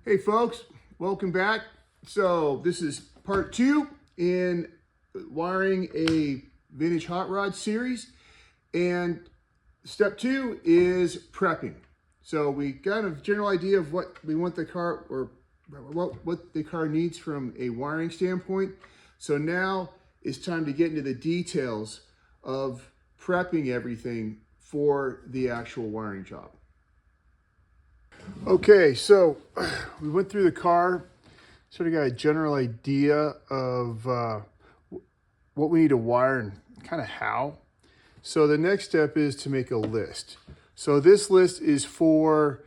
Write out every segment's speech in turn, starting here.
Hey folks, welcome back. So this is part 2 in wiring a vintage hot rod series, and step 2 is prepping. So we got a general idea of what we want the car, or what the car needs from a wiring standpoint. So now it's time to get into the details of prepping everything for the actual wiring job. Okay, so we went through the car, sort of got a general idea of what we need to wire and kind of how. So the next step is to make a list. So this list is for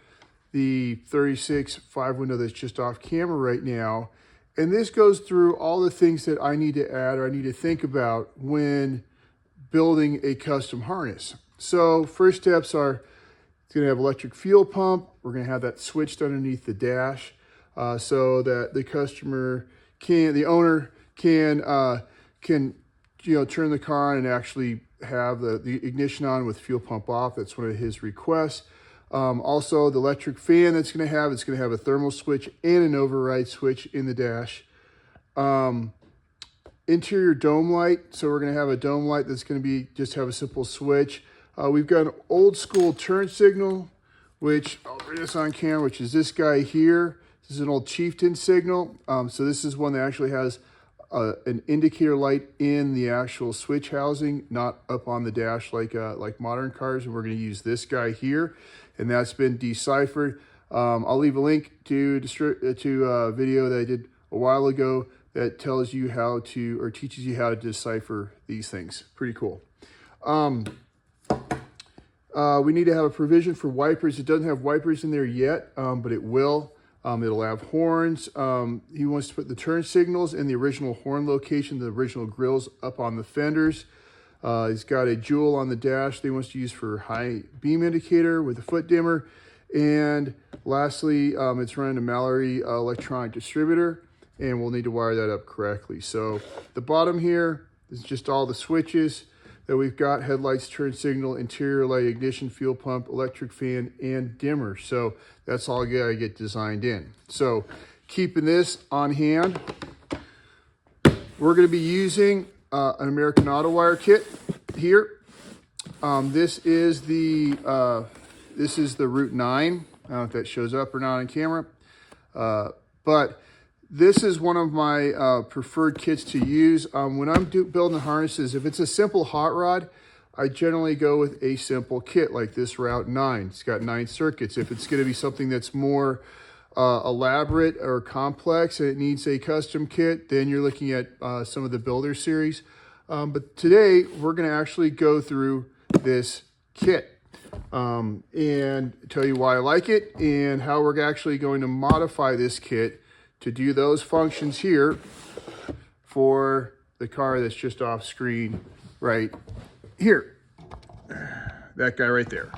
the 36 5-window that's just off camera right now. And this goes through all the things that I need to add or I need to think about when building a custom harness. So first steps are, it's going to have electric fuel pump. We're going to have that switched underneath the dash so that the customer the owner can turn the car on and actually have the ignition on with fuel pump off. That's one of his requests. Also, the electric fan it's going to have a thermal switch and an override switch in the dash. Interior dome light. So we're going to have a dome light that's going to be have a simple switch. We've got an old school turn signal, which I'll bring this on camera, which is this guy here. This is an old Chieftain signal. So this is one that actually has an indicator light in the actual switch housing, not up on the dash like modern cars. And we're going to use this guy here, and that's been deciphered. I'll leave a link to a video that I did a while ago that tells you how to, or teaches you how to decipher these things. Pretty cool. We need to have a provision for wipers. It doesn't have wipers in there yet, but it will. It'll have horns. He wants to put the turn signals in the original horn location, the original grills up on the fenders. He's got a jewel on the dash that he wants to use for high beam indicator with a foot dimmer. And lastly, it's running a Mallory electronic distributor, and we'll need to wire that up correctly. So the bottom here is just all the switches that we've got: headlights, turn signal, interior light, ignition, fuel pump, electric fan, and dimmer. So that's all gotta get designed in. So keeping this on hand, we're gonna be using an American Auto Wire kit here. This is the Route 9. I don't know if that shows up or not on camera, but this is one of my preferred kits to use. When I'm building harnesses, if it's a simple hot rod, I generally go with a simple kit like this Route 9. It's got 9 circuits. If it's going to be something that's more elaborate or complex and it needs a custom kit, then you're looking at some of the Builder series. But today, we're going to actually go through this kit and tell you why I like it and how we're actually going to modify this kit to do those functions here for the car that's just off screen right here. That guy right there.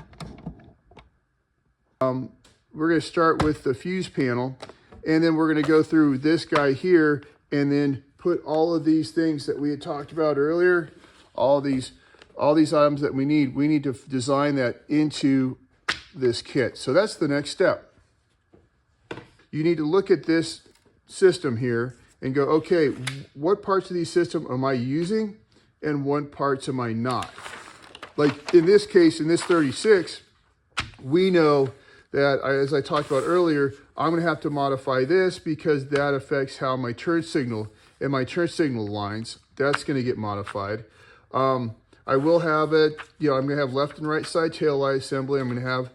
We're going to start with the fuse panel, and then we're going to go through this guy here and then put all of these things that we had talked about earlier, all these items that we need to design that into this kit. So that's the next step. You need to look at this system here and go, okay, what parts of these system am I using and what parts am I not? Like in this case, in this 36, we know that, as I talked about earlier, I'm going to have to modify this because that affects how my turn signal and my turn signal lines, that's going to get modified. I will have it, I'm going to have left and right side tail light assembly. I'm going to have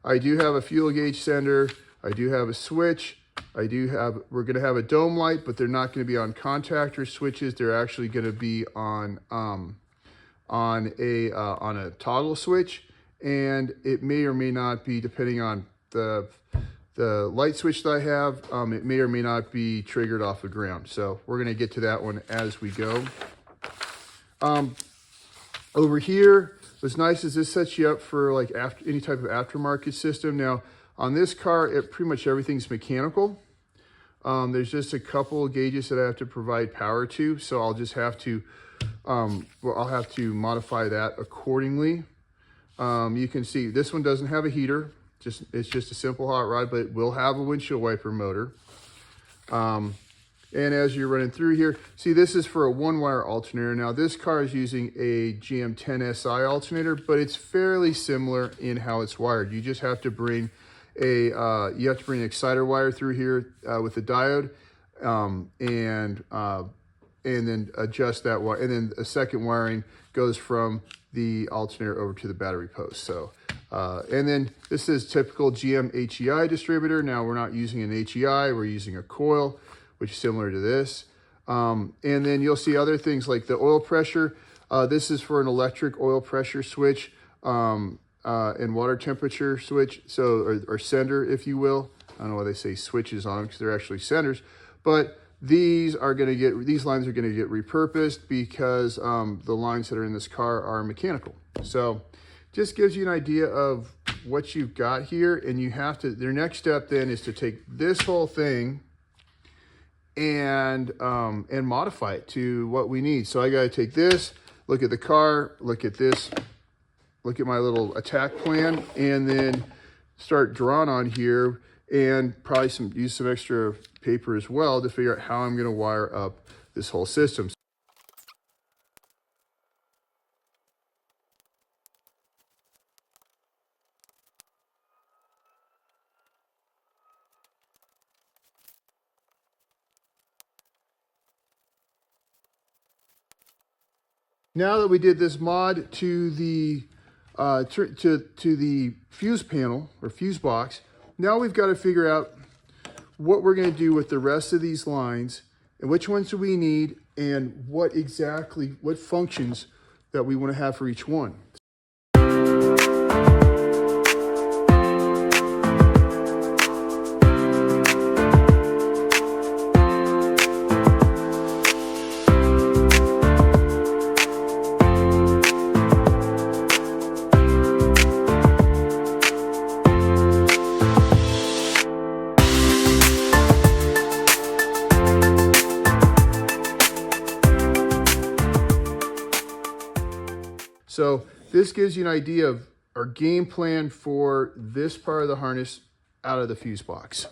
I do have a fuel gauge sender. I do have a switch. We're going to have a dome light, but they're not going to be on contactor switches. They're actually going to be on a toggle switch, and it may or may not be, depending on the light switch that I have, it may or may not be triggered off the ground. So we're going to get to that one as we go. Over here, what's nice is this sets you up for like any type of aftermarket system. Now, on this car, pretty much everything's mechanical. There's just a couple of gauges that I have to provide power to, so I'll just have to, I'll have to modify that accordingly. You can see this one doesn't have a heater. It's just a simple hot rod, but it will have a windshield wiper motor. And as you're running through here, see, this is for a 1-wire alternator. Now this car is using a GM 10SI alternator, but it's fairly similar in how it's wired. You just have to bring an exciter wire through here with the diode, and then adjust that wire. And then a second wiring goes from the alternator over to the battery post. So, and then this is typical GM HEI distributor. Now we're not using an HEI, we're using a coil, which is similar to this. And then you'll see other things like the oil pressure. This is for an electric oil pressure switch and water temperature switch, so or sender, if you will. I don't know why they say switches on them because they're actually senders, but these lines are going to get repurposed because the lines that are in this car are mechanical. So just gives you an idea of what you've got here, and you have to, their next step then is to take this whole thing and modify it to what we need. So I got to take this, look at the car, look at this, look at my little attack plan, and then start drawing on here, and probably use some extra paper as well to figure out how I'm going to wire up this whole system. Now that we did this mod to the fuse panel or fuse box, now we've got to figure out what we're going to do with the rest of these lines and which ones do we need and what functions that we want to have for each one. So this gives you an idea of our game plan for this part of the harness out of the fuse box.